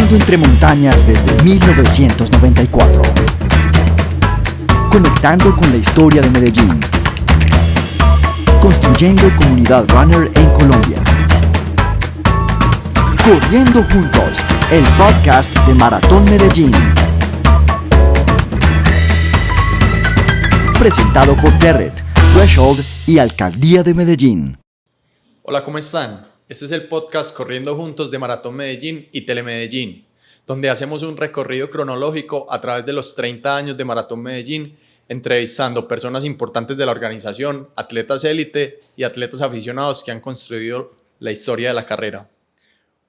Corriendo entre montañas desde 1994. Conectando con la historia de Medellín. Construyendo comunidad runner en Colombia. Corriendo juntos, el podcast de Maratón Medellín. Presentado por Terret, Threshold y Alcaldía de Medellín. Hola, ¿cómo están? Este es el podcast Corriendo Juntos de Maratón Medellín y Telemedellín, donde hacemos un recorrido cronológico a través de los 30 años de Maratón Medellín, entrevistando personas importantes de la organización, atletas élite y atletas aficionados que han construido la historia de la carrera.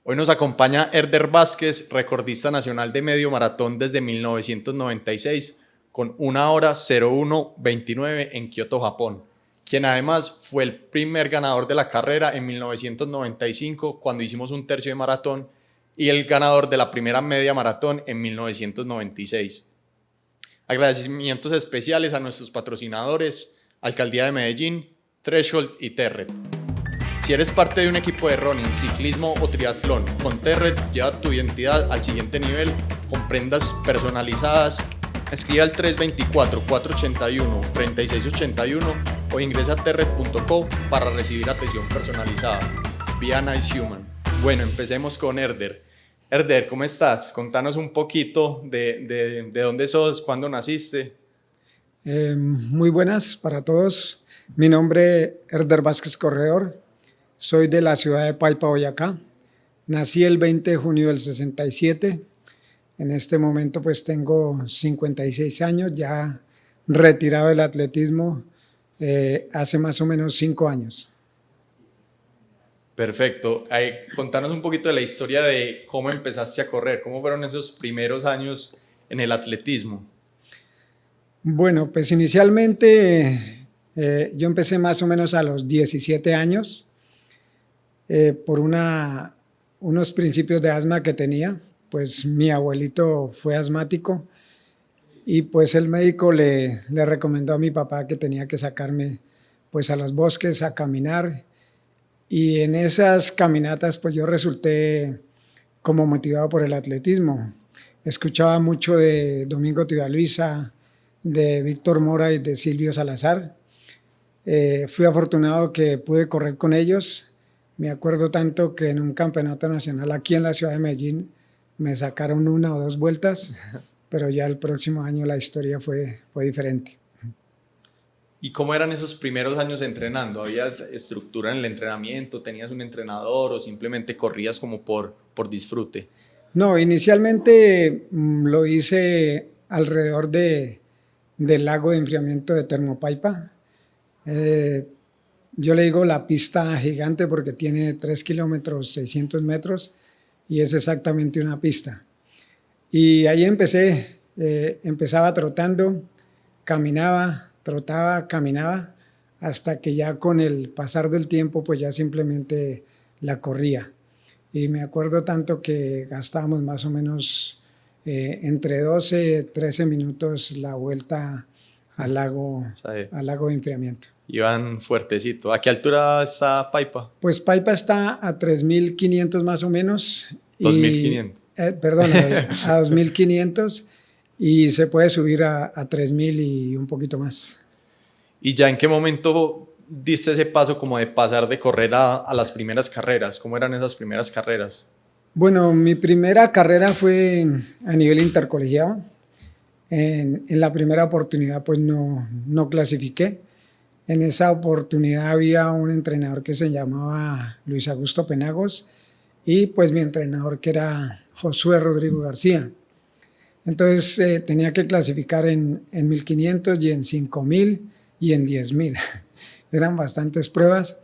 Hoy nos acompaña Herder Vázquez, recordista nacional de medio maratón desde 1996, con 1 hora 01:29 en Kioto, Japón, quien además fue el primer ganador de la carrera en 1995 cuando hicimos un tercio de maratón y el ganador de la primera media maratón en 1996. Agradecimientos especiales a nuestros patrocinadores, Alcaldía de Medellín, Threshold y Terret. Si eres parte de un equipo de running, ciclismo o triatlón, con Terret lleva tu identidad al siguiente nivel con prendas personalizadas. Escribe al 324-481-3681 o ingresa a terret.co para recibir atención personalizada. Be a nice human. Bueno, empecemos con Herder. Herder, ¿cómo estás? Contanos un poquito de dónde sos, cuándo naciste. Muy buenas para todos. Mi nombre es Herder Vázquez Corredor. Soy de la ciudad de Paipa, Boyacá. Nací el 20 de junio del 67. En este momento pues tengo 56 años, ya retirado del atletismo hace más o menos 5 años. Perfecto. Contanos un poquito de la historia de cómo empezaste a correr, cómo fueron esos primeros años en el atletismo. Bueno, pues inicialmente yo empecé más o menos a los 17 años por unos principios de asma que tenía. Pues mi abuelito fue asmático y pues el médico le recomendó a mi papá que tenía que sacarme pues a los bosques a caminar, y en esas caminatas pues yo resulté como motivado por el atletismo. Escuchaba mucho de Domingo Tibaluisa, de Víctor Mora y de Silvio Salazar. Fui afortunado que pude correr con ellos. Me acuerdo tanto que en un campeonato nacional aquí en la ciudad de Medellín me sacaron 1 o 2 vueltas, pero ya el próximo año la historia fue diferente. ¿Y cómo eran esos primeros años entrenando? ¿Habías estructura en el entrenamiento? ¿Tenías un entrenador o simplemente corrías como por disfrute? No, inicialmente lo hice alrededor del lago de enfriamiento de Termopaipa. Yo le digo la pista gigante porque tiene 3 kilómetros 600 metros. Y es exactamente una pista. Y ahí empecé, empezaba trotando, caminaba, trotaba, caminaba, hasta que ya con el pasar del tiempo, pues ya simplemente la corría. Y me acuerdo tanto que gastábamos más o menos entre 12 y 13 minutos la vuelta al lago de enfriamiento. Iban fuertecito. ¿A qué altura está Paipa? Pues Paipa está a 3.500 más o menos. 2.500. Perdón, a 2.500, y se puede subir a 3.000 y un poquito más. ¿Y ya en qué momento diste ese paso como de pasar de correr a las primeras carreras? ¿Cómo eran esas primeras carreras? Bueno, mi primera carrera fue a nivel intercolegiado. En la primera oportunidad pues no clasifiqué. En esa oportunidad había un entrenador que se llamaba Luis Augusto Penagos y pues mi entrenador que era Josué Rodrigo García. Entonces tenía que clasificar en 1.500 y en 5.000 y en 10.000. Eran bastantes pruebas.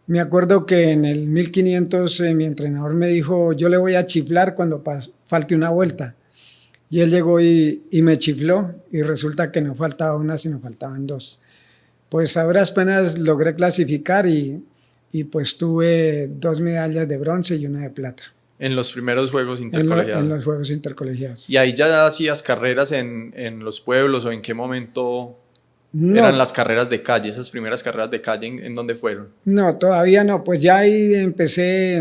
Me acuerdo que en el 1.500 mi entrenador me dijo, yo le voy a chiflar cuando falte una vuelta. Y él llegó y me chifló y resulta que no faltaba una, sino faltaban 2. Pues a duras penas logré clasificar y pues tuve 2 medallas de bronce y 1 de plata. En los primeros Juegos Intercolegiados. En los Juegos Intercolegiados. ¿Y ahí ya hacías carreras en los pueblos o en qué momento eran las carreras de calle, esas primeras carreras de calle, en dónde fueron? No, todavía no, pues ya ahí empecé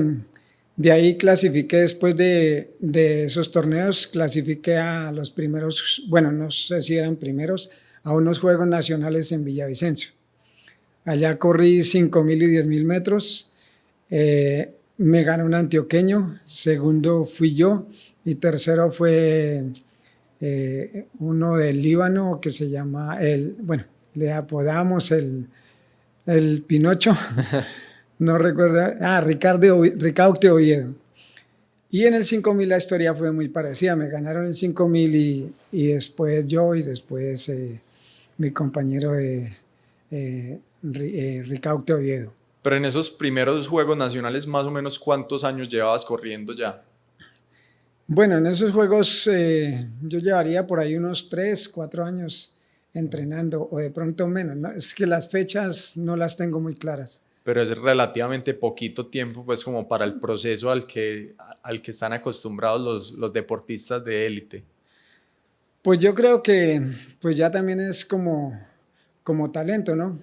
De ahí clasifiqué después de esos torneos, clasifiqué a los primeros, bueno, no sé si eran primeros, a unos Juegos Nacionales en Villavicencio. Allá corrí 5.000 y 10.000 metros, me ganó un antioqueño, segundo fui yo y tercero fue uno del Líbano que se llama, bueno, le apodamos el Pinocho, no recuerdo, Ricardo Oviedo. Y en el 5.000 la historia fue muy parecida, me ganaron el 5.000 y después yo y después mi compañero Ricardo Oviedo. Pero en esos primeros Juegos Nacionales, más o menos, ¿cuántos años llevabas corriendo ya? Bueno, en esos juegos yo llevaría por ahí unos 3, 4 años entrenando o de pronto menos, ¿no? Es que las fechas no las tengo muy claras. Pero es relativamente poquito tiempo, pues, como para el proceso al que están acostumbrados los deportistas de élite. Pues yo creo que pues ya también es como talento, ¿no?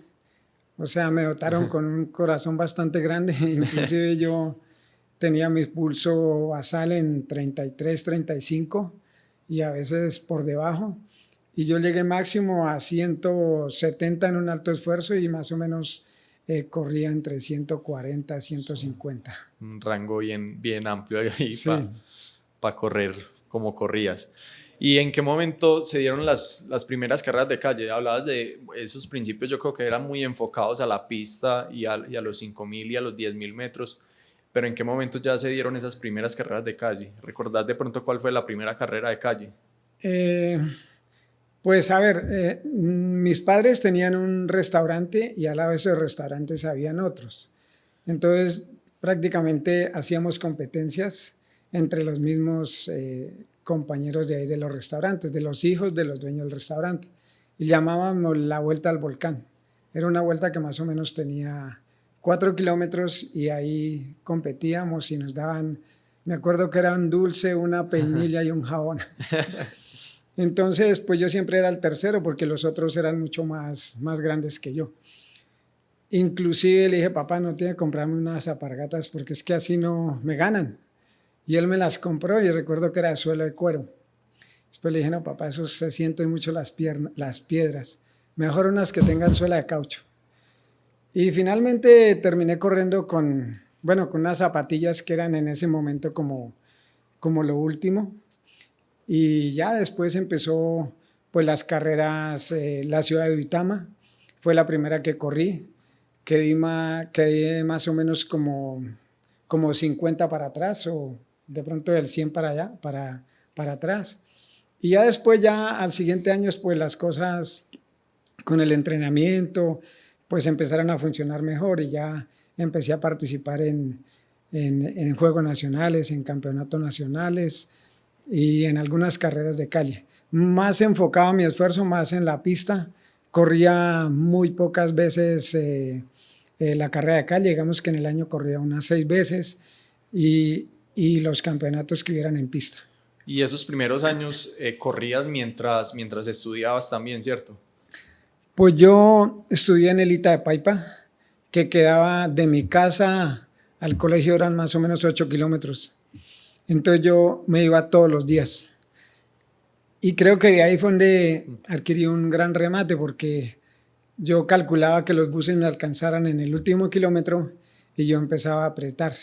O sea, me dotaron con un corazón bastante grande, inclusive yo tenía mi pulso basal en 33, 35 y a veces por debajo. Y yo llegué máximo a 170 en un alto esfuerzo y más o menos corría entre 140, 150. Un rango bien amplio ahí Sí. para correr como corrías. ¿Y en qué momento se dieron las primeras carreras de calle? Hablabas de esos principios, yo creo que eran muy enfocados a la pista y a los 5.000 y a los 10.000 metros, pero ¿en qué momento ya se dieron esas primeras carreras de calle? ¿Recordás de pronto cuál fue la primera carrera de calle? Pues a ver, mis padres tenían un restaurante y al lado de esos restaurantes habían otros. Entonces prácticamente hacíamos competencias entre los mismos compañeros de ahí de los restaurantes, de los hijos de los dueños del restaurante. Y llamábamos la vuelta al volcán. Era una vuelta que más o menos tenía 4 kilómetros y ahí competíamos y nos daban, me acuerdo que era un dulce, una peinilla y un jabón. Entonces, pues yo siempre era el tercero porque los otros eran mucho más grandes que yo. Inclusive le dije, papá, no tiene que comprarme unas alpargatas porque es que así no me ganan. Y él me las compró y recuerdo que era de suelo de cuero. Después le dije, no, papá, eso se sienten mucho las piedras. Mejor unas que tengan suela de caucho. Y finalmente terminé corriendo con unas zapatillas que eran en ese momento como lo último. Y ya después empezó pues las carreras, la ciudad de Duitama fue la primera que corrí, quedé más o menos como 50 para atrás o de pronto del 100 para allá, para atrás. Y ya después, ya al siguiente año, pues las cosas con el entrenamiento pues empezaron a funcionar mejor y ya empecé a participar en Juegos Nacionales, en campeonatos nacionales y en algunas carreras de calle. Más enfocaba mi esfuerzo más en la pista, corría muy pocas veces la carrera de calle, digamos que en el año corría unas 6 veces y los campeonatos que hubieran en pista. Y esos primeros años corrías mientras estudiabas también, ¿cierto? Pues yo estudié en el ITA de Paipa, que quedaba de mi casa al colegio eran más o menos 8 kilómetros. Entonces yo me iba todos los días. Y creo que de ahí fue donde adquirí un gran remate porque yo calculaba que los buses me alcanzaran en el último kilómetro y yo empezaba a apretar.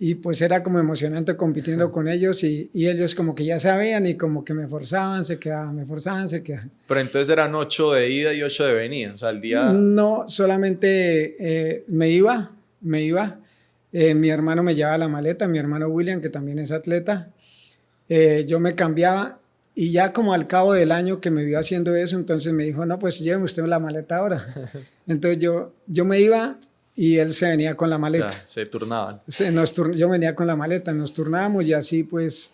Y pues era como emocionante compitiendo con ellos y ellos como que ya sabían y como que me forzaban, se quedaban, me forzaban, se quedaban. Pero entonces eran 8 de ida y 8 de venida, o sea, el día... No, solamente me iba. Mi hermano me llevaba la maleta, mi hermano William, que también es atleta. Yo me cambiaba y ya como al cabo del año que me vio haciendo eso, entonces me dijo, no, pues lléveme usted la maleta ahora. Entonces yo me iba y él se venía con la maleta. Ya, se turnaban. Yo venía con la maleta, nos turnábamos y así pues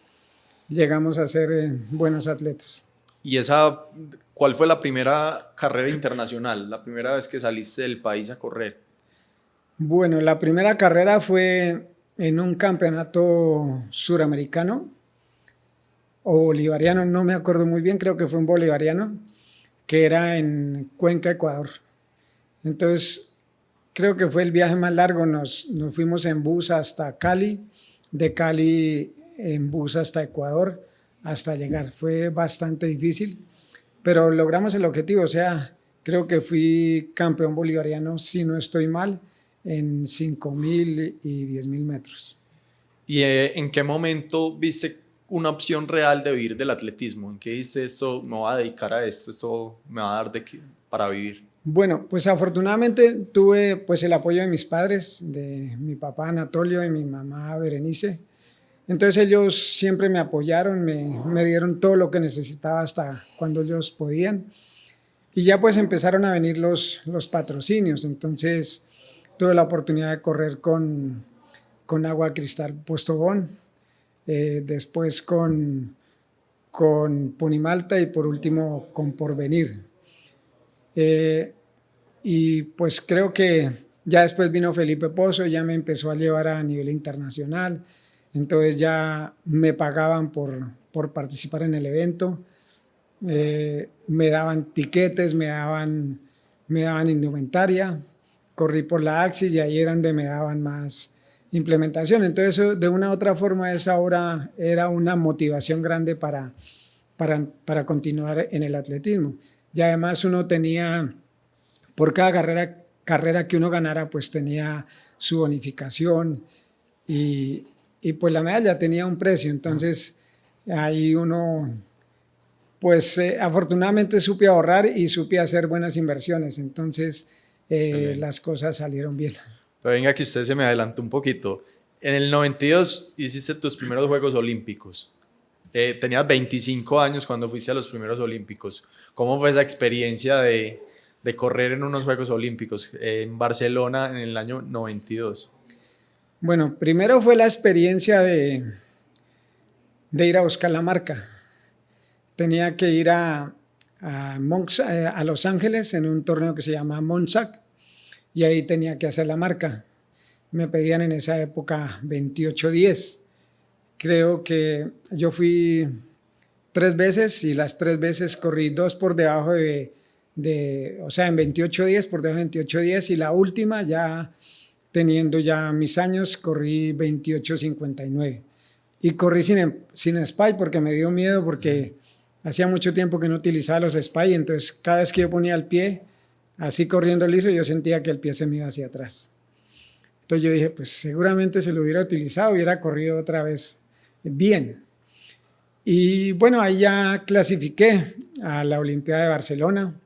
llegamos a ser buenos atletas. ¿Y cuál fue la primera carrera internacional, la primera vez que saliste del país a correr? Bueno, la primera carrera fue en un campeonato suramericano o bolivariano, no me acuerdo muy bien, creo que fue un bolivariano, que era en Cuenca, Ecuador. Entonces, creo que fue el viaje más largo. Nos fuimos en bus hasta Cali, de Cali en bus hasta Ecuador, hasta llegar. Fue bastante difícil, pero logramos el objetivo. O sea, creo que fui campeón bolivariano, si no estoy mal, en 5.000 y 10.000 metros. ¿Y en qué momento viste una opción real de vivir del atletismo? ¿En qué dijiste, esto me voy a dedicar a esto me va a dar para vivir? Bueno, pues afortunadamente tuve pues el apoyo de mis padres, de mi papá Anatolio y mi mamá Berenice. Entonces ellos siempre me apoyaron, me dieron todo lo que necesitaba hasta cuando ellos podían. Y ya pues empezaron a venir los patrocinios. Entonces tuve la oportunidad de correr con Agua Cristal Postobón, después con Ponimalta y por último con Porvenir. Y pues creo que ya después vino Felipe Pozo, ya me empezó a llevar a nivel internacional, entonces ya me pagaban por participar en el evento, me daban tiquetes, me daban indumentaria, corrí por la Axis y ahí era donde me daban más implementación. Entonces eso, de una u otra forma, esa hora era una motivación grande para continuar en el atletismo. Y además uno tenía, por cada carrera que uno ganara, pues tenía su bonificación y pues la medalla tenía un precio. Entonces ahí uno, pues afortunadamente supe ahorrar y supe hacer buenas inversiones. Entonces las cosas salieron bien. Pero venga que usted se me adelantó un poquito. En el 92 hiciste tus primeros Juegos Olímpicos. Tenías 25 años cuando fuiste a los primeros Olímpicos. ¿Cómo fue esa experiencia de correr en unos Juegos Olímpicos en Barcelona en el año 92? Bueno, primero fue la experiencia de ir a buscar la marca. Tenía que ir a Los Ángeles en un torneo que se llama Monsac y ahí tenía que hacer la marca. Me pedían en esa época 28:10. Creo que yo fui 3 veces y las 3 veces corrí 2 por debajo o sea, en 28:10, por debajo de 28:10, y la última, ya teniendo ya mis años, corrí 28:59. Y corrí sin spy porque me dio miedo, porque hacía mucho tiempo que no utilizaba los spy, entonces cada vez que yo ponía el pie, así corriendo liso, yo sentía que el pie se me iba hacia atrás. Entonces yo dije, pues seguramente si lo hubiera utilizado, hubiera corrido otra vez bien. Y bueno, ahí ya clasifiqué a la Olimpiada de Barcelona.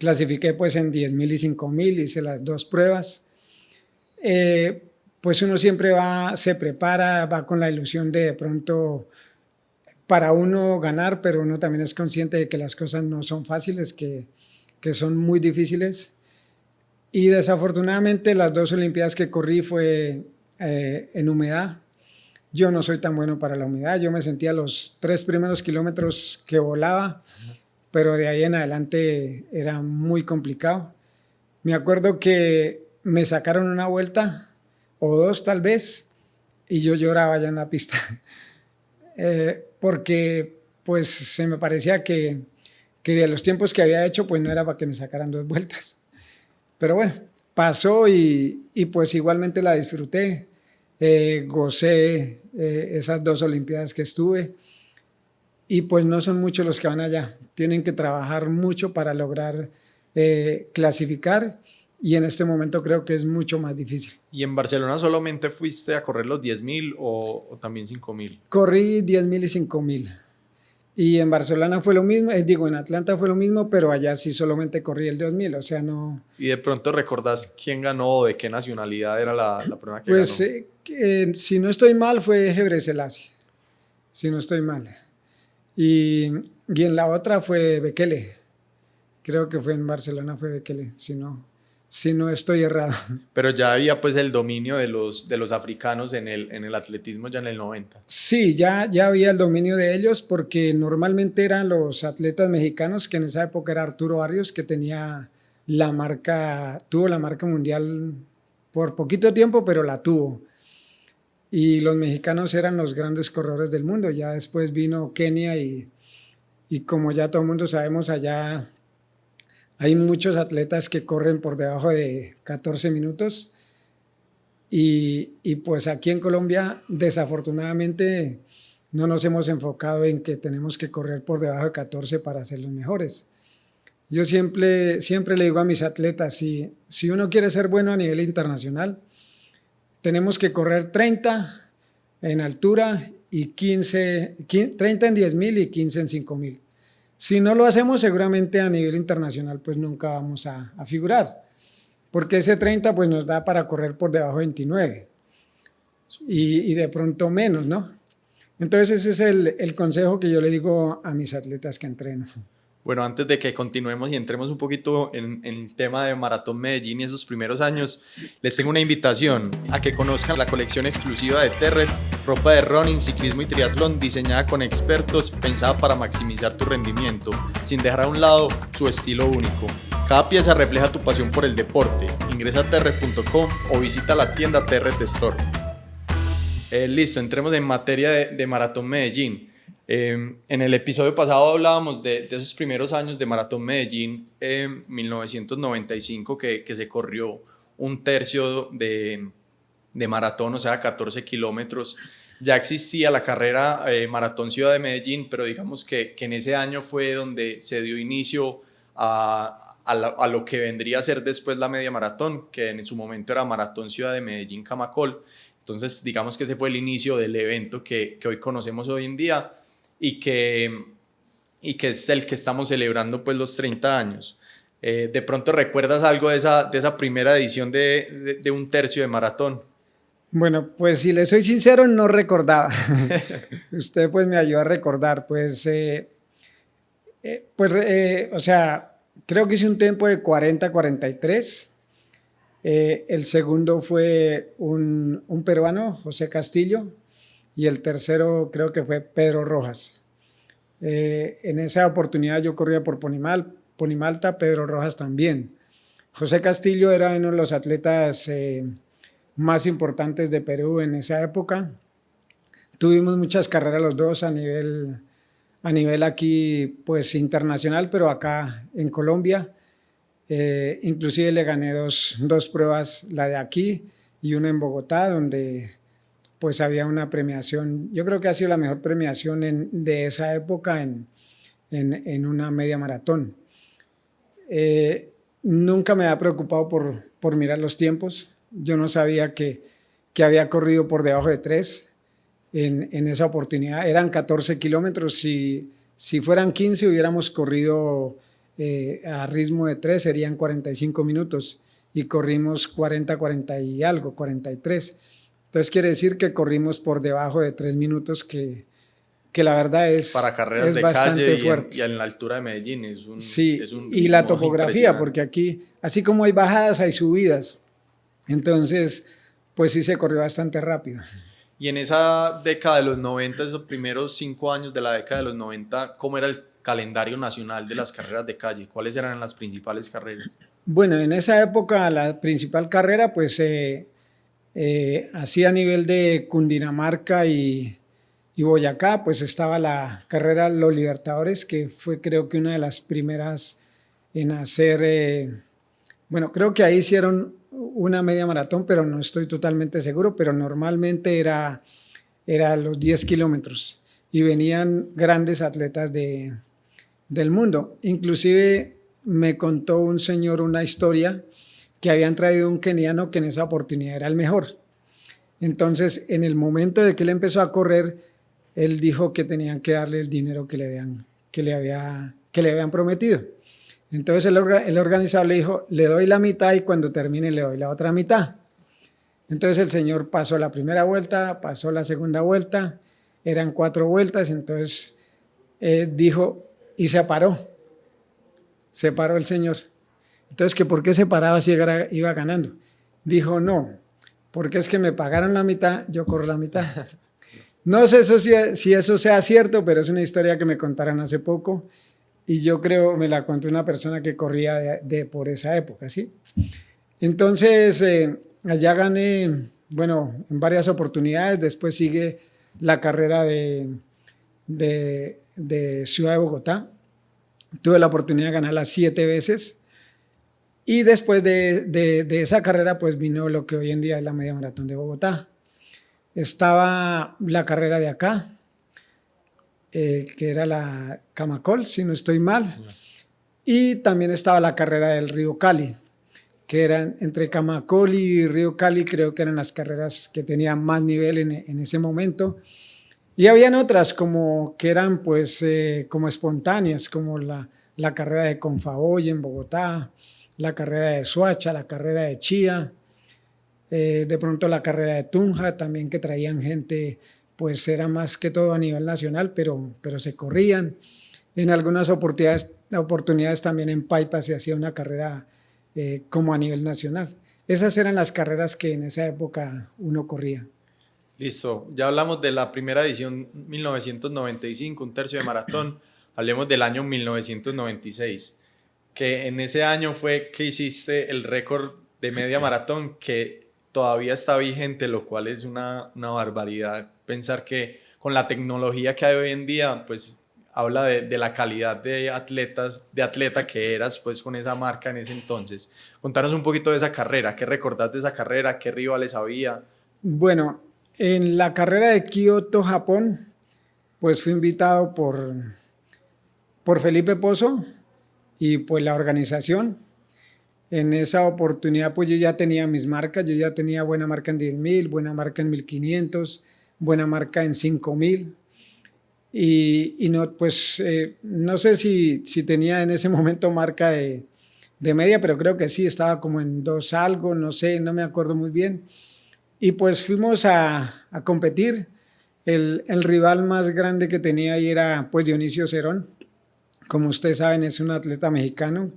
Clasifiqué pues en 10.000 y 5.000, hice las 2 pruebas. Pues uno siempre se prepara, va con la ilusión de pronto para uno ganar, pero uno también es consciente de que las cosas no son fáciles, que son muy difíciles. Y desafortunadamente las 2 Olimpiadas que corrí fue en humedad. Yo no soy tan bueno para la humedad, yo me sentía los 3 primeros kilómetros que volaba, pero de ahí en adelante era muy complicado. Me acuerdo que me sacaron una vuelta, o 2 tal vez, y yo lloraba ya en la pista, porque pues se me parecía que de los tiempos que había hecho, pues no era para que me sacaran 2 vueltas. Pero bueno, pasó y pues igualmente la disfruté. Gocé esas 2 Olimpiadas que estuve, y pues no son muchos los que van allá, tienen que trabajar mucho para lograr clasificar, y en este momento creo que es mucho más difícil. ¿Y en Barcelona solamente fuiste a correr los 10.000 o también 5.000? Corrí 10.000 y 5.000, y en Barcelona fue lo mismo, en Atlanta fue lo mismo, pero allá sí solamente corrí el 2.000, o sea, no... ¿Y de pronto recordás quién ganó o de qué nacionalidad era la prueba que pues, ganó? Si no estoy mal fue Gebre Selassie, si no estoy mal. Y en la otra fue Bekele, creo que fue en Barcelona, fue Bekele, si no estoy errado. Pero ya había pues el dominio de los africanos en el atletismo ya en el 90. Sí, ya había el dominio de ellos, porque normalmente eran los atletas mexicanos, que en esa época era Arturo Barrios, que tuvo la marca mundial por poquito tiempo, pero la tuvo. Y los mexicanos eran los grandes corredores del mundo. Ya después vino Kenia y como ya todo el mundo sabemos, allá Hay muchos atletas que corren por debajo de 14 minutos y pues aquí en Colombia desafortunadamente no nos hemos enfocado en que tenemos que correr por debajo de 14 para ser los mejores. Yo siempre le digo a mis atletas, si uno quiere ser bueno a nivel internacional, tenemos que correr 30 en altura y 30 en 10.000 y 15 en 5.000. Si no lo hacemos, seguramente a nivel internacional pues nunca vamos a figurar, porque ese 30 pues nos da para correr por debajo de 29 y de pronto menos, ¿no? Entonces ese es el consejo que yo le digo a mis atletas que entreno. Bueno, antes de que continuemos y entremos un poquito en el tema de Maratón Medellín y esos primeros años, les tengo una invitación a que conozcan la colección exclusiva de Terret, ropa de running, ciclismo y triatlón diseñada con expertos, pensada para maximizar tu rendimiento, sin dejar a un lado su estilo único. Cada pieza refleja tu pasión por el deporte. Ingresa a terret.com o visita la tienda Terret Store. Listo, entremos en materia de Maratón Medellín. En el episodio pasado hablábamos de esos primeros años de Maratón Medellín, 1995, que se corrió un tercio de maratón, o sea, 14 kilómetros. Ya existía la carrera Maratón Ciudad de Medellín, pero digamos que en ese año fue donde se dio inicio a lo que vendría a ser después la media maratón, que en su momento era Maratón Ciudad de Medellín Camacol. Entonces, digamos que ese fue el inicio del evento que hoy conocemos hoy en día y que es el que estamos celebrando pues los 30 años. ¿De pronto recuerdas algo de esa primera edición de un tercio de maratón? Bueno, pues si le soy sincero, no recordaba. Usted pues me ayudó a recordar, o sea, creo que hice un tiempo de 40-43. El segundo fue un peruano, José Castillo, y el tercero creo que fue Pedro Rojas. En esa oportunidad yo corría por Ponimalta, Pedro Rojas también. José Castillo era uno de los atletas más importantes de Perú en esa época. Tuvimos muchas carreras los dos a nivel aquí pues internacional, pero acá en Colombia. Inclusive le gané dos pruebas, la de aquí y una en Bogotá, donde pues había una premiación. Yo creo que ha sido la mejor premiación de esa época en una media maratón. Nunca me había preocupado por mirar los tiempos. Yo no sabía que había corrido por debajo de 3 en esa oportunidad. Eran 14 kilómetros. Si fueran 15 hubiéramos corrido a ritmo de 3, serían 45 minutos y corrimos 40 y algo, 43. Entonces quiere decir que corrimos por debajo de 3 minutos, que la verdad es para carreras de bastante calle fuerte. Y en la altura de Medellín sí, y la topografía, porque aquí, así como hay bajadas, hay subidas. Entonces, pues sí se corrió bastante rápido. Y en esa década de los 90, esos primeros 5 años de la década de los 90, ¿cómo era el calendario nacional de las carreras de calle? ¿Cuáles eran las principales carreras? Bueno, en esa época la principal carrera, pues así a nivel de Cundinamarca y Boyacá, pues estaba la carrera Los Libertadores, que fue creo que una de las primeras en hacer, bueno, creo que ahí hicieron una media maratón, pero no estoy totalmente seguro, pero normalmente era los 10 kilómetros y venían grandes atletas del mundo. Inclusive me contó un señor una historia que habían traído un keniano que en esa oportunidad era el mejor. Entonces, en el momento de que él empezó a correr, él dijo que tenían que darle el dinero que le habían prometido. Entonces el organizador le dijo, le doy la mitad y cuando termine le doy la otra mitad. Entonces el señor pasó la primera vuelta, pasó la segunda vuelta, eran 4 vueltas, entonces dijo y se paró el señor. Entonces, ¿que por qué se paraba si iba ganando? Dijo, no, porque es que me pagaron la mitad, yo corro la mitad. No sé si eso sea cierto, pero es una historia que me contaron hace poco y yo creo, me la contó una persona que corría por esa época, ¿sí? Entonces, allá gané, bueno, en varias oportunidades. Después sigue la carrera de Ciudad de Bogotá. Tuve la oportunidad de ganarla 7 veces. Y después de esa carrera, pues vino lo que hoy en día es la Media Maratón de Bogotá. Estaba la carrera de acá, que era la Camacol, si no estoy mal. Y también estaba la carrera del Río Cali, que eran entre Camacol y Río Cali, creo que eran las carreras que tenían más nivel en ese momento. Y habían otras como que eran pues como espontáneas, como la carrera de Confaboy en Bogotá, la carrera de Soacha, la carrera de Chía, de pronto la carrera de Tunja también, que traían gente, pues era más que todo a nivel nacional, pero se corrían. En algunas oportunidades también en Paipa se hacía una carrera como a nivel nacional. Esas eran las carreras que en esa época uno corría. Listo, ya hablamos de la primera edición 1995, un tercio de maratón. Hablemos del año 1996, que en ese año fue que hiciste el récord de media maratón que todavía está vigente, lo cual es una barbaridad. Pensar que con la tecnología que hay hoy en día, pues habla de la calidad de atleta que eras pues con esa marca en ese entonces. Contanos un poquito de esa carrera, ¿qué recordás de esa carrera? ¿Qué rivales había? Bueno, en la carrera de Kioto, Japón, pues fui invitado por Felipe Pozo y pues la organización. En esa oportunidad pues yo ya tenía mis marcas, yo ya tenía buena marca en 10.000, buena marca en 1.500, buena marca en 5.000. Y no, pues no sé si tenía en ese momento marca de media, pero creo que sí, estaba como en 2 algo, no sé, no me acuerdo muy bien. Y pues fuimos a competir. El rival más grande que tenía ahí era pues Dionisio Cerón. Como ustedes saben, es un atleta mexicano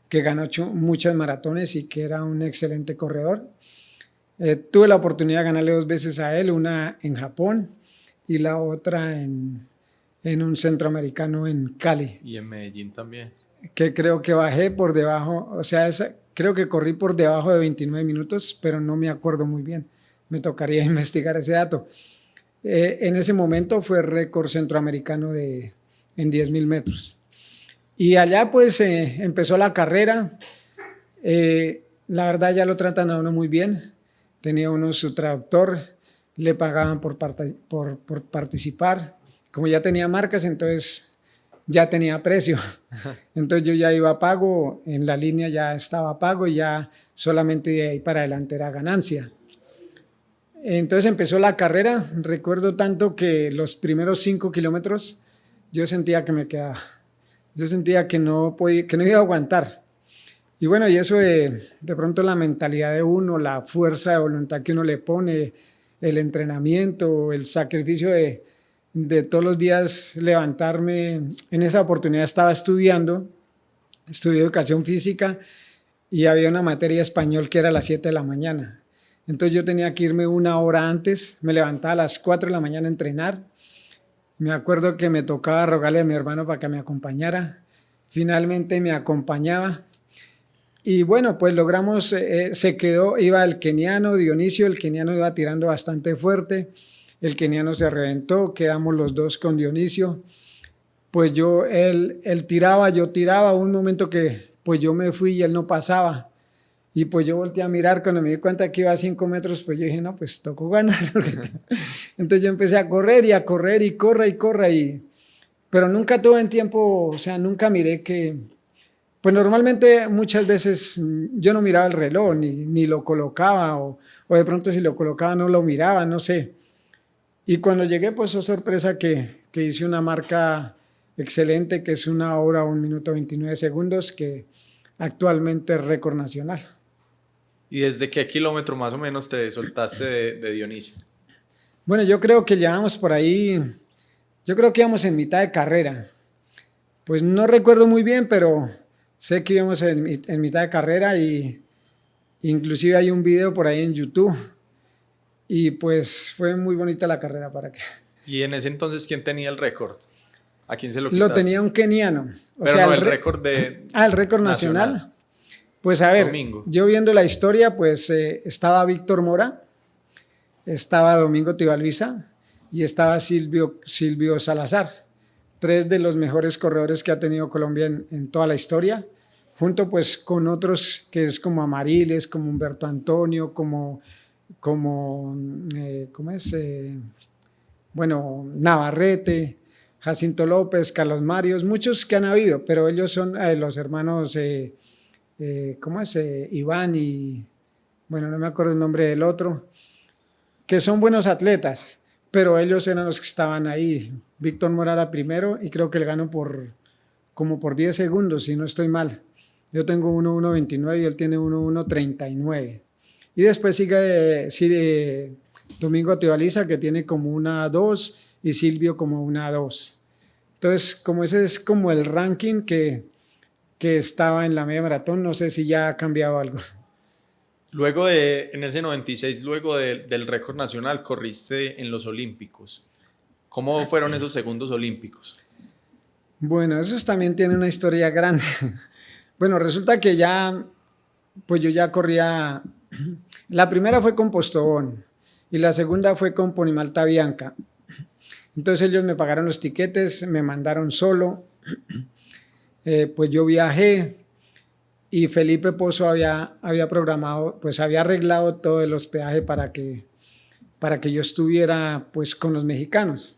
que ganó muchas maratones y que era un excelente corredor. Tuve la oportunidad de ganarle 2 veces a él, una en Japón y la otra en un centroamericano en Cali. Y en Medellín también. Que creo que bajé por debajo, o sea, creo que corrí por debajo de 29 minutos, pero no me acuerdo muy bien. Me tocaría investigar ese dato. En ese momento fue récord centroamericano en 10.000 metros. Y allá pues empezó la carrera. La verdad ya lo tratan a uno muy bien. Tenía uno su traductor, le pagaban por participar. Como ya tenía marcas, entonces ya tenía precio. Entonces yo ya iba pago, en la línea ya estaba pago y ya solamente de ahí para adelante era ganancia. Entonces empezó la carrera. Recuerdo tanto que los primeros 5 kilómetros yo sentía que me quedaba. Yo sentía que no iba a aguantar. Y bueno, y eso de pronto la mentalidad de uno, la fuerza de voluntad que uno le pone, el entrenamiento, el sacrificio de todos los días levantarme. En esa oportunidad estaba estudié educación física y había una materia español que era a las 7 de la mañana. Entonces yo tenía que irme 1 hora antes, me levantaba a las 4 de la mañana a entrenar. Me acuerdo que me tocaba rogarle a mi hermano para que me acompañara. Finalmente me acompañaba. Y bueno, pues logramos, iba el keniano Dionisio, el keniano iba tirando bastante fuerte. El keniano se reventó, quedamos los 2 con Dionisio. Pues él tiraba, yo tiraba, un momento que pues yo me fui y él no pasaba. Y pues yo volteé a mirar, cuando me di cuenta que iba a 5 metros, pues yo dije, no, pues tocó ganar. Entonces yo empecé a correr y corra. Pero nunca tuve en tiempo, o sea, nunca miré que... Pues normalmente muchas veces yo no miraba el reloj, ni lo colocaba, o de pronto si lo colocaba no lo miraba, no sé. Y cuando llegué, pues oh sorpresa que hice una marca excelente, que es 1 hora, 1 minuto 29 segundos, que actualmente es récord nacional. ¿Y desde qué kilómetro más o menos te soltaste de Dionisio? Bueno, yo creo que llevamos por ahí, yo creo que íbamos en mitad de carrera. Pues no recuerdo muy bien, pero sé que íbamos en mitad de carrera y inclusive hay un video por ahí en YouTube. Y pues fue muy bonita la carrera para que... ¿Y en ese entonces quién tenía el récord? ¿A quién se lo quitaste? Lo tenía un keniano. Pero sea, no, el récord de... el récord nacional. Pues a ver, Domingo. Yo viendo la historia, pues estaba Víctor Mora, estaba Domingo Tibaluiza y estaba Silvio Salazar, 3 de los mejores corredores que ha tenido Colombia en toda la historia. junto pues con otros que es como Amariles, como Humberto Antonio, como ¿cómo es? Bueno, Navarrete, Jacinto López, Carlos Marios, muchos que han habido, pero ellos son los hermanos, ¿cómo es? Iván y, bueno, no me acuerdo el nombre del otro, que son buenos atletas, pero ellos eran los que estaban ahí. Víctor Morara primero y creo que le ganó como por 10 segundos, si no estoy mal. Yo tengo 1:1:29 y él tiene 1:1:39. Y después sigue Domingo Teobaliza, que tiene como 1:2 y Silvio como 1:2. Entonces, como ese es como el ranking que estaba en la media maratón, no sé si ya ha cambiado algo. Luego en ese 96, luego del récord nacional, corriste en los Olímpicos. ¿Cómo fueron esos segundos olímpicos? Bueno, esos también tienen una historia grande. Bueno, resulta que pues yo ya corría, la primera fue con Postobón y la segunda fue con Ponimalta Bianca. Entonces ellos me pagaron los tiquetes, me mandaron solo, pues yo viajé y Felipe Pozo había programado, pues había arreglado todo el hospedaje para que yo estuviera pues con los mexicanos.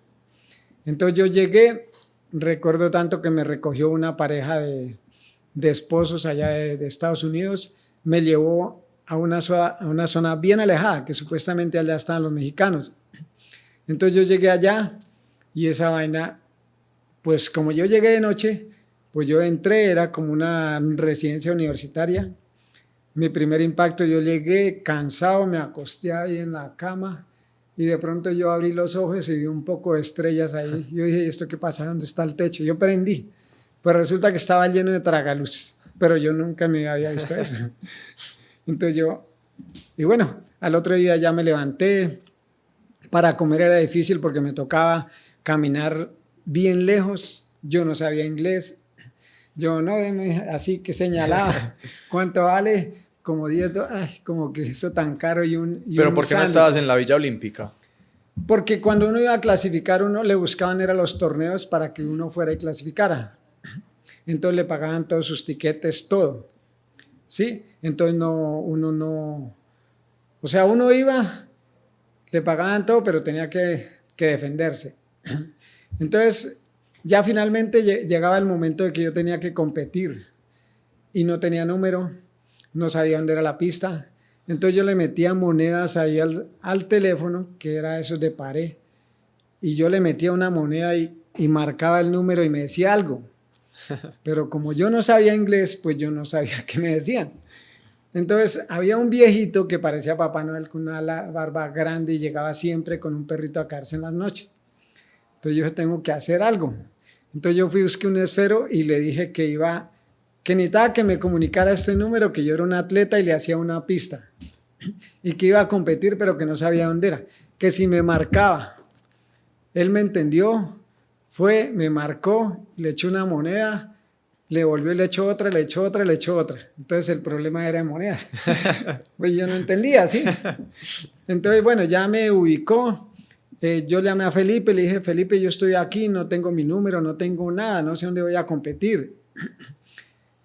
Entonces yo llegué, recuerdo tanto que me recogió una pareja de esposos allá de Estados Unidos, me llevó a una zona bien alejada, que supuestamente allá estaban los mexicanos. Entonces yo llegué allá y esa vaina, pues como yo llegué de noche, pues yo entré, era como una residencia universitaria. Mi primer impacto, yo llegué cansado, me acosté ahí en la cama y de pronto yo abrí los ojos y vi un poco de estrellas ahí. Yo dije, ¿esto qué pasa? ¿Dónde está el techo? Yo prendí, pues resulta que estaba lleno de tragaluces, pero yo nunca me había visto eso. Entonces y bueno, al otro día ya me levanté. Para comer era difícil porque me tocaba caminar bien lejos, yo no sabía inglés, yo no, así que señalaba, ¿cuánto vale? Como 10 dólares, como que eso tan caro y un ¿Pero por qué no estabas en la Villa Olímpica? Porque cuando uno iba a clasificar, uno le buscaban era los torneos para que uno fuera y clasificara. Entonces le pagaban todos sus tiquetes, todo. ¿Sí? Entonces uno no, o sea, uno iba, le pagaban todo, pero tenía que defenderse. Entonces, ya finalmente llegaba el momento de que yo tenía que competir y no tenía número, no sabía dónde era la pista. Entonces yo le metía monedas ahí al teléfono, que era esos de pared, y yo le metía una moneda y marcaba el número y me decía algo. Pero como yo no sabía inglés, pues yo no sabía qué me decían. Entonces había un viejito que parecía Papá Noel con una barba grande y llegaba siempre con un perrito a caerse en las noches. Entonces yo tengo que hacer algo. Entonces yo busqué un esfero y le dije que necesitaba que me comunicara este número, que yo era un atleta y le hacía una pista. Y que iba a competir, pero que no sabía dónde era. Que si me marcaba, él me entendió, me marcó, le echó una moneda, le volvió y le echó otra, le echó otra, le echó otra. Entonces el problema era de moneda. Pues yo no entendía, ¿sí? Entonces, bueno, ya me ubicó. Yo llamé a Felipe, le dije, Felipe, yo estoy aquí, no tengo mi número, no tengo nada, no sé dónde voy a competir.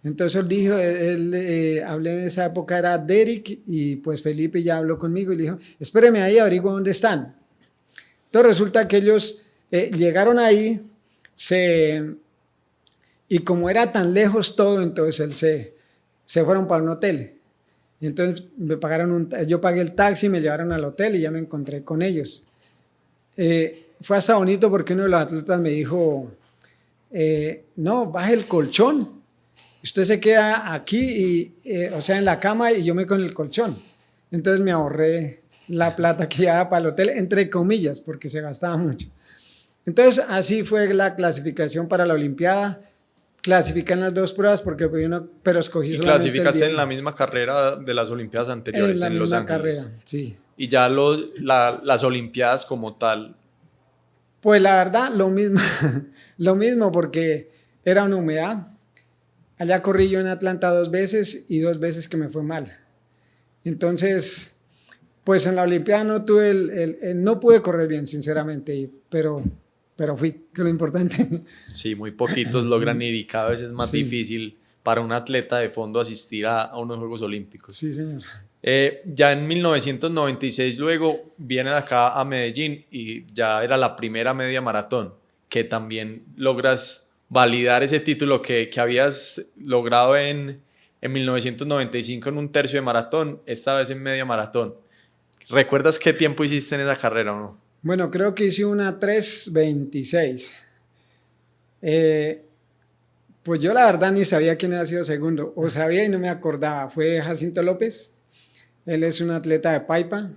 Entonces él dijo, hablé en esa época, era Derek, y pues Felipe ya habló conmigo y le dijo, espéreme ahí, averigua dónde están. Entonces resulta que ellos llegaron ahí, y como era tan lejos todo, entonces se fueron para un hotel. Y entonces me pagaron yo pagué el taxi, me llevaron al hotel y ya me encontré con ellos. Fue hasta bonito porque uno de los atletas me dijo, no, baje el colchón, usted se queda aquí, o sea, en la cama y yo me con el colchón. Entonces me ahorré la plata que llevaba para el hotel, entre comillas, porque se gastaba mucho. Entonces así fue la clasificación para la Olimpiada. Clasifiqué en las dos pruebas porque pero escogí solamente el 10. ¿Clasificaste en la misma carrera de las Olimpiadas anteriores en Los Ángeles? Carrera, sí. Y ya las Olimpiadas como tal. Pues la verdad, lo mismo porque era una humedad. Allá corrí yo en Atlanta 2 veces y 2 veces que me fue mal. Entonces, pues en la Olimpiada no no pude correr bien, sinceramente, pero fui, que es lo importante. Sí, muy poquitos logran ir y cada vez es más Sí. difícil para un atleta de fondo asistir a unos Juegos Olímpicos. Sí, señor. Ya en 1996 luego vienes acá a Medellín y ya era la primera media maratón, que también logras validar ese título que habías logrado en 1995 en un tercio de maratón, esta vez en media maratón. ¿Recuerdas qué tiempo hiciste en esa carrera o no? Bueno, creo que hice una 3:26. Pues yo la verdad ni sabía quién había sido segundo, o sabía y no me acordaba. Fue Jacinto López, él es un atleta de Paipa.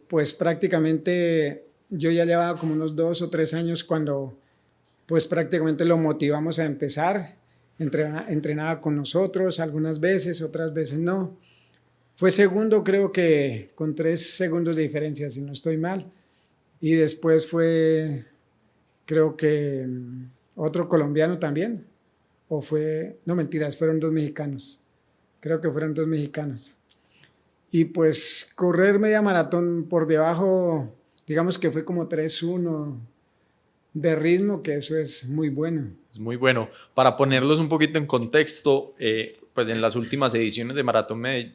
Pues prácticamente yo ya llevaba como unos 2 o 3 años cuando pues prácticamente lo motivamos a empezar. Entrenaba con nosotros algunas veces, otras veces no. Fue segundo, creo que con 3 segundos de diferencia, si no estoy mal. Y después fue, creo que otro colombiano también. O fue, no mentiras, fueron 2 mexicanos. Creo que fueron 2 mexicanos. Y pues correr media maratón por debajo, digamos que fue como 3:1 de ritmo, que eso es muy bueno. Es muy bueno. Para ponerlos un poquito en contexto, pues en las últimas ediciones de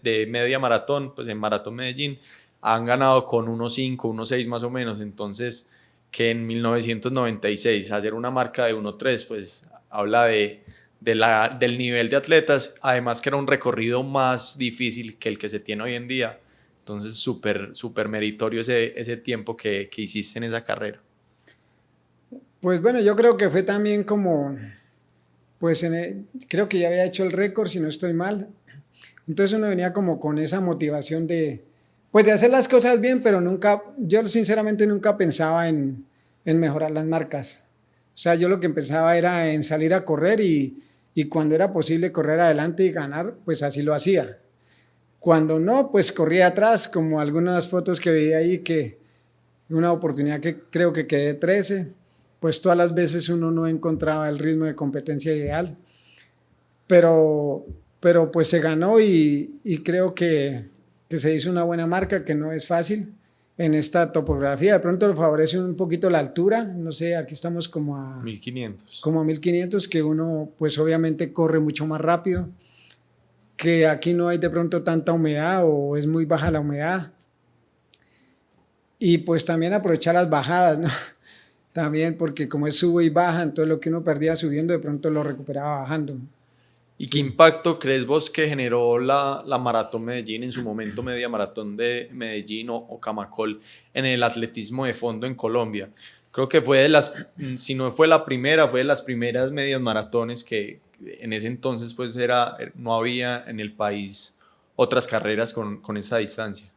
de media maratón, pues en Maratón Medellín, han ganado con 1:5, 1:6 más o menos. Entonces, que en 1996 hacer una marca de 1:3, pues habla del nivel de atletas, además que era un recorrido más difícil que el que se tiene hoy en día. Entonces, súper meritorio ese tiempo que hiciste en esa carrera. Pues bueno, yo creo que fue también como, pues creo que ya había hecho el récord, si no estoy mal. Entonces uno venía como con esa motivación pues de hacer las cosas bien, pero yo sinceramente nunca pensaba en mejorar las marcas. O sea, yo lo que pensaba era en salir a correr y cuando era posible correr adelante y ganar, pues así lo hacía. Cuando no, pues corría atrás, como algunas fotos que veía ahí, que una oportunidad que creo que quedé 13, pues todas las veces uno no encontraba el ritmo de competencia ideal, pero pues se ganó y creo que se hizo una buena marca, que no es fácil en esta topografía. De pronto le favorece un poquito la altura, no sé, aquí estamos como a 1500. Como a 1500, que uno pues obviamente corre mucho más rápido, que aquí no hay de pronto tanta humedad o es muy baja la humedad. Y pues también aprovechar las bajadas, ¿no? También porque como es sube y baja, entonces lo que uno perdía subiendo de pronto lo recuperaba bajando. ¿Y qué impacto crees vos que generó la Maratón Medellín en su momento, media maratón de Medellín o Camacol, en el atletismo de fondo en Colombia? Creo que fue si no fue la primera, fue de las primeras medias maratones que en ese entonces pues no había en el país otras carreras con esa distancia.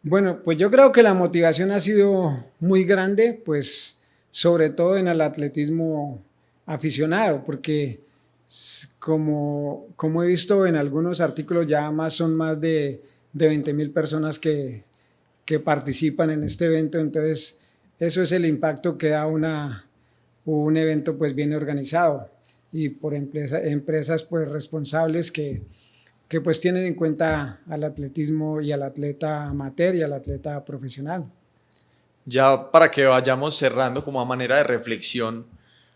Bueno, pues yo creo que la motivación ha sido muy grande, pues sobre todo en el atletismo aficionado, porque como he visto en algunos artículos ya son más de 20,000 personas que participan en este evento, entonces eso es el impacto que da un evento pues bien organizado y por empresas pues responsables que pues tienen en cuenta al atletismo y al atleta amateur y al atleta profesional. Ya para que vayamos cerrando como a manera de reflexión,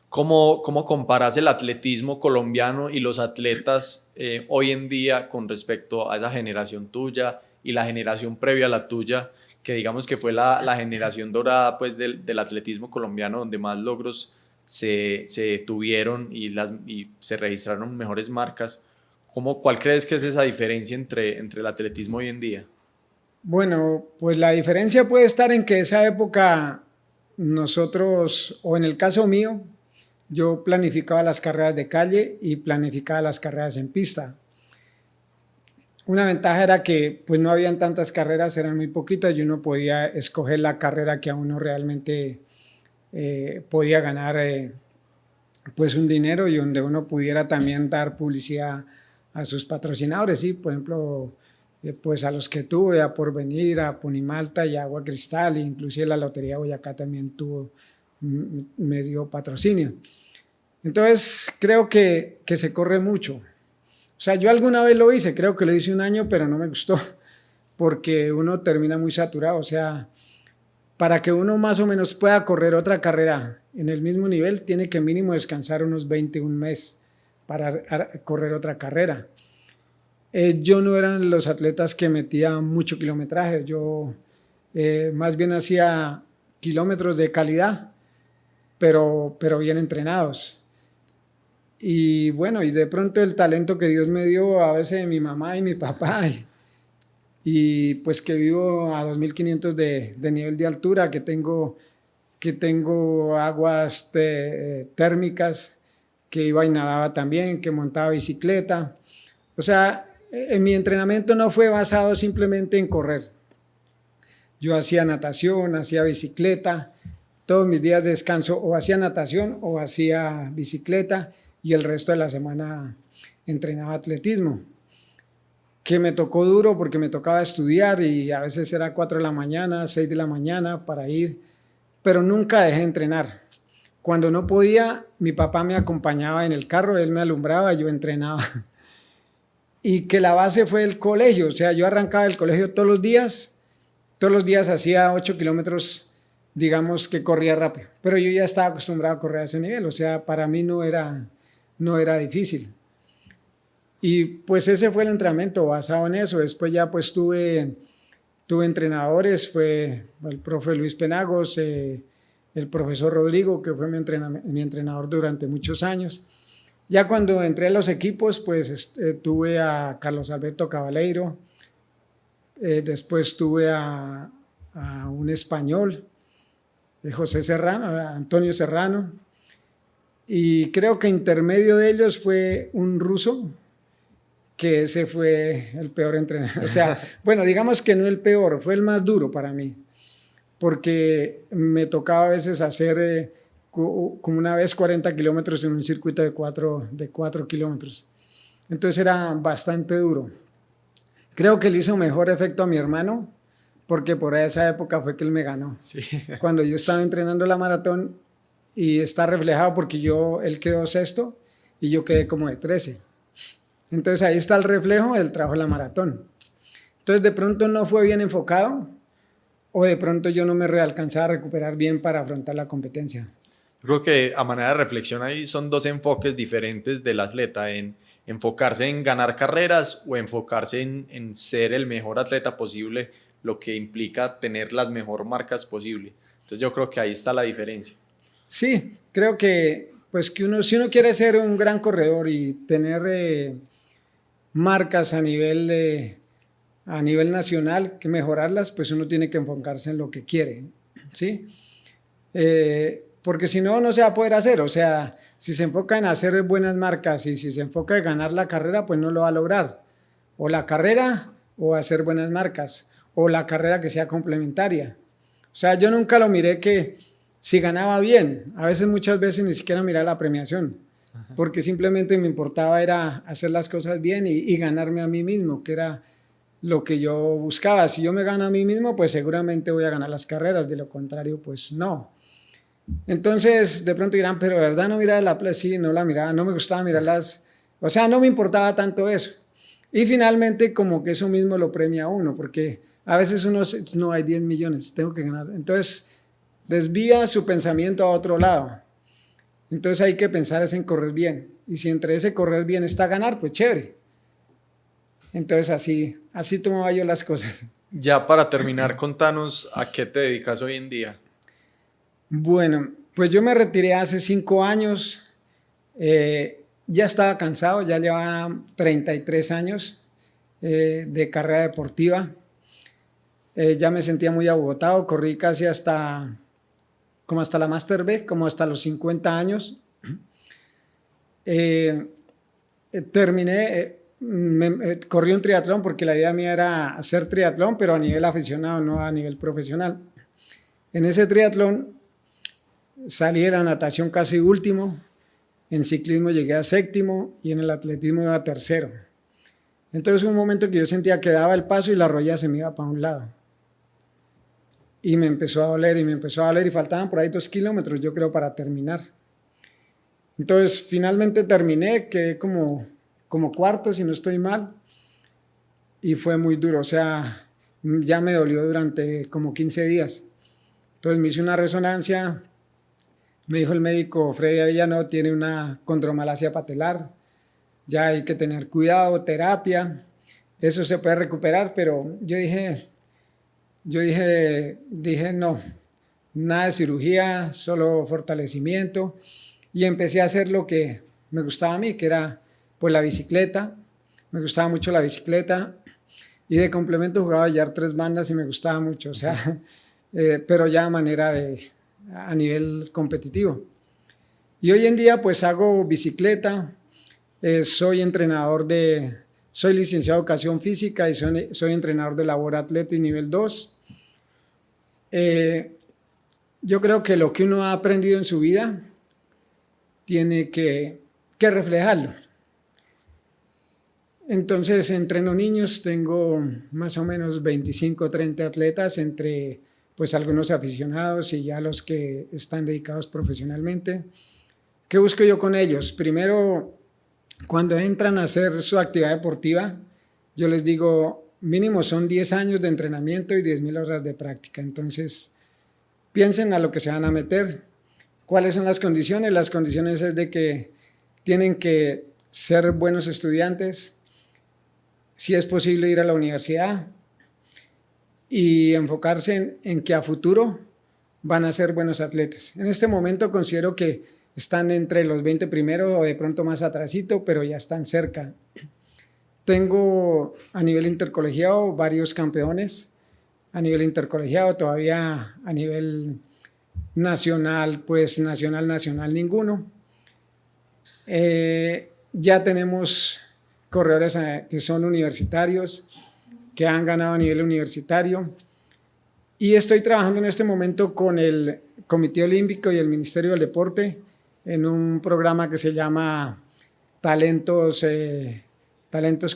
¿cómo comparas el atletismo colombiano y los atletas hoy en día con respecto a esa generación tuya y la generación previa a la tuya, que digamos que fue la generación dorada pues, del atletismo colombiano, donde más logros se tuvieron y se registraron mejores marcas? ¿Cuál crees que es esa diferencia entre el atletismo hoy en día? Bueno, pues la diferencia puede estar en que esa época nosotros, o en el caso mío, yo planificaba las carreras de calle y planificaba las carreras en pista. Una ventaja era que pues no habían tantas carreras, eran muy poquitas y uno podía escoger la carrera que a uno realmente podía ganar pues un dinero y donde uno pudiera también dar publicidad a sus patrocinadores, ¿sí? Por ejemplo, pues a los que tuve, a Porvenir, a Ponimalta y a Agua Cristal, e inclusive la Lotería Boyacá también me dio patrocinio. Entonces, creo que se corre mucho. O sea, yo alguna vez lo hice, creo que lo hice un año, pero no me gustó, porque uno termina muy saturado. O sea, para que uno más o menos pueda correr otra carrera en el mismo nivel, tiene que mínimo descansar unos 21 meses para correr otra carrera. Yo no era de los atletas que metía mucho kilometraje, yo más bien hacía kilómetros de calidad, pero bien entrenados. Y bueno, y de pronto el talento que Dios me dio a veces de mi mamá y mi papá, y pues que vivo a 2.500 de nivel de altura, que tengo aguas térmicas, que iba y nadaba también, que montaba bicicleta. O sea, en mi entrenamiento no fue basado simplemente en correr. Yo hacía natación, hacía bicicleta, todos mis días de descanso o hacía natación o hacía bicicleta, y el resto de la semana entrenaba atletismo, que me tocó duro porque me tocaba estudiar y a veces era 4 de la mañana, 6 de la mañana para ir, pero nunca dejé de entrenar. Cuando no podía, mi papá me acompañaba en el carro, él me alumbraba, yo entrenaba. Y que la base fue el colegio, o sea, yo arrancaba del colegio todos los días hacía 8 kilómetros, digamos que corría rápido, pero yo ya estaba acostumbrado a correr a ese nivel, o sea, para mí no era difícil. Y pues ese fue el entrenamiento basado en eso. Después ya pues tuve entrenadores, fue el profe Luis Penagos, el profesor Rodrigo, que fue mi entrenador durante muchos años. Ya cuando entré a los equipos, pues tuve a Carlos Alberto Cabaleiro, después tuve a un español, José Serrano, Antonio Serrano, y creo que intermedio de ellos fue un ruso, que ese fue el peor entrenador. O sea, bueno, digamos que no el peor, fue el más duro para mí, porque me tocaba a veces hacer como una vez 40 kilómetros en un circuito de 4 kilómetros. Entonces era bastante duro. Creo que le hizo mejor efecto a mi hermano, porque por esa época fue que él me ganó. Sí. Cuando yo estaba entrenando la maratón, y está reflejado porque él quedó sexto y yo quedé como de 13. Entonces ahí está el reflejo del trabajo de la maratón. Entonces de pronto no fue bien enfocado, o de pronto yo no me alcanzaba a recuperar bien para afrontar la competencia. Yo creo que a manera de reflexión ahí son dos enfoques diferentes del atleta, en enfocarse en ganar carreras o enfocarse en ser el mejor atleta posible, lo que implica tener las mejores marcas posible. Entonces yo creo que ahí está la diferencia. Sí, creo que pues que si uno quiere ser un gran corredor y tener marcas a nivel nacional, que mejorarlas, pues uno tiene que enfocarse en lo que quiere, ¿sí? Porque si no, no se va a poder hacer. O sea, si se enfoca en hacer buenas marcas y si se enfoca en ganar la carrera, pues no lo va a lograr. O la carrera o hacer buenas marcas, o la carrera que sea complementaria. O sea, yo nunca lo miré que si ganaba bien, muchas veces ni siquiera miraba la premiación, porque simplemente me importaba era hacer las cosas bien y ganarme a mí mismo, que era lo que yo buscaba. Si yo me gano a mí mismo, pues seguramente voy a ganar las carreras, de lo contrario, pues no. Entonces, de pronto dirán, pero de verdad no miraba la play. Sí, no la miraba, no me gustaba mirarlas, o sea, no me importaba tanto eso. Y finalmente, como que eso mismo lo premia a uno, porque a veces uno no hay 10 millones, tengo que ganar. Entonces, desvía su pensamiento a otro lado. Entonces hay que pensar es en correr bien. Y si entre ese correr bien está ganar, pues chévere. Entonces así tomaba yo las cosas. Ya para terminar, contanos a qué te dedicas hoy en día. Bueno, pues yo me retiré hace 5 años. Ya estaba cansado, ya llevaba 33 años de carrera deportiva. Ya me sentía muy agotado, corrí casi como hasta la Master B, como hasta los 50 años. Corrí un triatlón porque la idea mía era hacer triatlón, pero a nivel aficionado, no a nivel profesional. En ese triatlón salí de la natación casi último, en ciclismo llegué a 7º y en el atletismo iba a 3º. Entonces un momento que yo sentía que daba el paso y la rodilla se me iba para un lado. Y me empezó a doler y faltaban por ahí 2 kilómetros, yo creo, para terminar. Entonces, finalmente terminé, quedé como cuarto, si no estoy mal, y fue muy duro, o sea, ya me dolió durante como 15 días. Entonces me hice una resonancia, me dijo el médico Freddy Avellano, tiene una condromalacia patelar, ya hay que tener cuidado, terapia, eso se puede recuperar, pero yo dije no, nada de cirugía, solo fortalecimiento, y empecé a hacer lo que me gustaba a mí, que era pues la bicicleta. Me gustaba mucho la bicicleta y de complemento jugaba billar 3 bandas y me gustaba mucho, o sea, pero ya a nivel competitivo. Y hoy en día pues hago bicicleta, soy licenciado en educación física y soy entrenador de labor atleta y nivel 2. Yo creo que lo que uno ha aprendido en su vida tiene que reflejarlo. Entonces entreno niños, tengo más o menos 25 o 30 atletas entre pues algunos aficionados y ya los que están dedicados profesionalmente. ¿Qué busco yo con ellos? Primero, cuando entran a hacer su actividad deportiva, yo les digo, mínimo son 10 años de entrenamiento y 10,000 horas de práctica. Entonces, piensen a lo que se van a meter. ¿Cuáles son las condiciones? Las condiciones es de que tienen que ser buenos estudiantes, si es posible ir a la universidad y enfocarse en que a futuro van a ser buenos atletas. En este momento considero que están entre los 20 primeros o de pronto más atrasito, pero ya están cerca. Tengo a nivel intercolegiado varios campeones, a nivel intercolegiado todavía a nivel nacional, pues nacional ninguno. Ya tenemos corredores que son universitarios, que han ganado a nivel universitario. Y estoy trabajando en este momento con el Comité Olímpico y el Ministerio del Deporte en un programa que se llama Talentos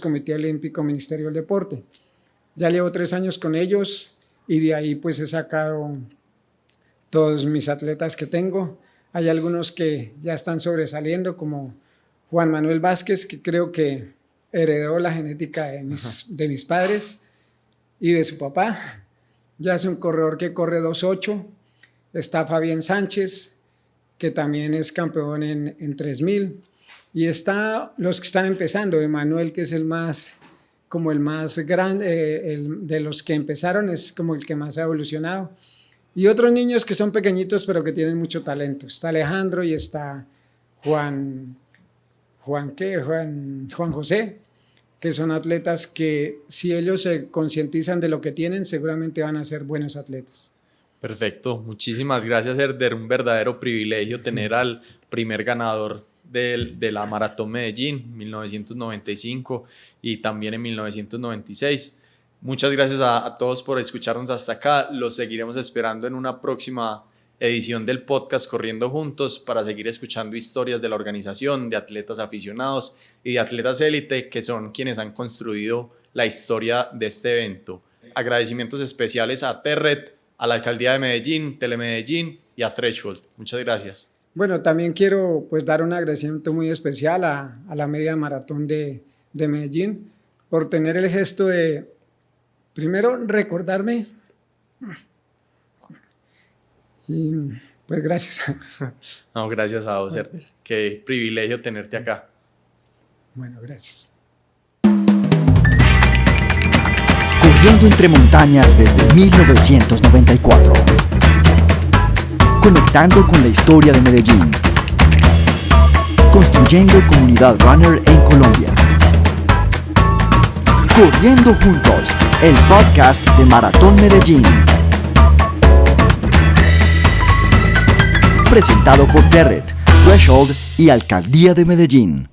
Comité Olímpico Ministerio del Deporte. Ya llevo 3 años con ellos y de ahí pues he sacado todos mis atletas que tengo. Hay algunos que ya están sobresaliendo, como Juan Manuel Vázquez, que creo que heredó la genética de mis padres y de su papá. Ya es un corredor que corre 2.8. Está Fabián Sánchez, que también es campeón en 3.000. Y está los que están empezando. Emanuel, que es el más grande, de los que empezaron, es como el que más ha evolucionado. Y otros niños que son pequeñitos, pero que tienen mucho talento. Está Alejandro y está Juan José, que son atletas que si ellos se concientizan de lo que tienen, seguramente van a ser buenos atletas. Perfecto, muchísimas gracias, Herder. Un verdadero privilegio tener al primer ganador de la Maratón Medellín, 1995 y también en 1996. Muchas gracias a todos por escucharnos hasta acá. Los seguiremos esperando en una próxima edición del podcast Corriendo Juntos para seguir escuchando historias de la organización, de atletas aficionados y de atletas élite que son quienes han construido la historia de este evento. Agradecimientos especiales a Terret, a la Alcaldía de Medellín, Telemedellín y a Threshold. Muchas gracias. Bueno, también quiero pues dar un agradecimiento muy especial a la media maratón de Medellín por tener el gesto de, primero, recordarme. Y pues gracias. No, gracias a vos, Herder. Qué privilegio tenerte acá. Bueno, gracias. Corriendo entre montañas desde 1994. Conectando con la historia de Medellín. Construyendo comunidad runner en Colombia. Corriendo Juntos, el podcast de Maratón Medellín. Presentado por Terret, Threshold y Alcaldía de Medellín.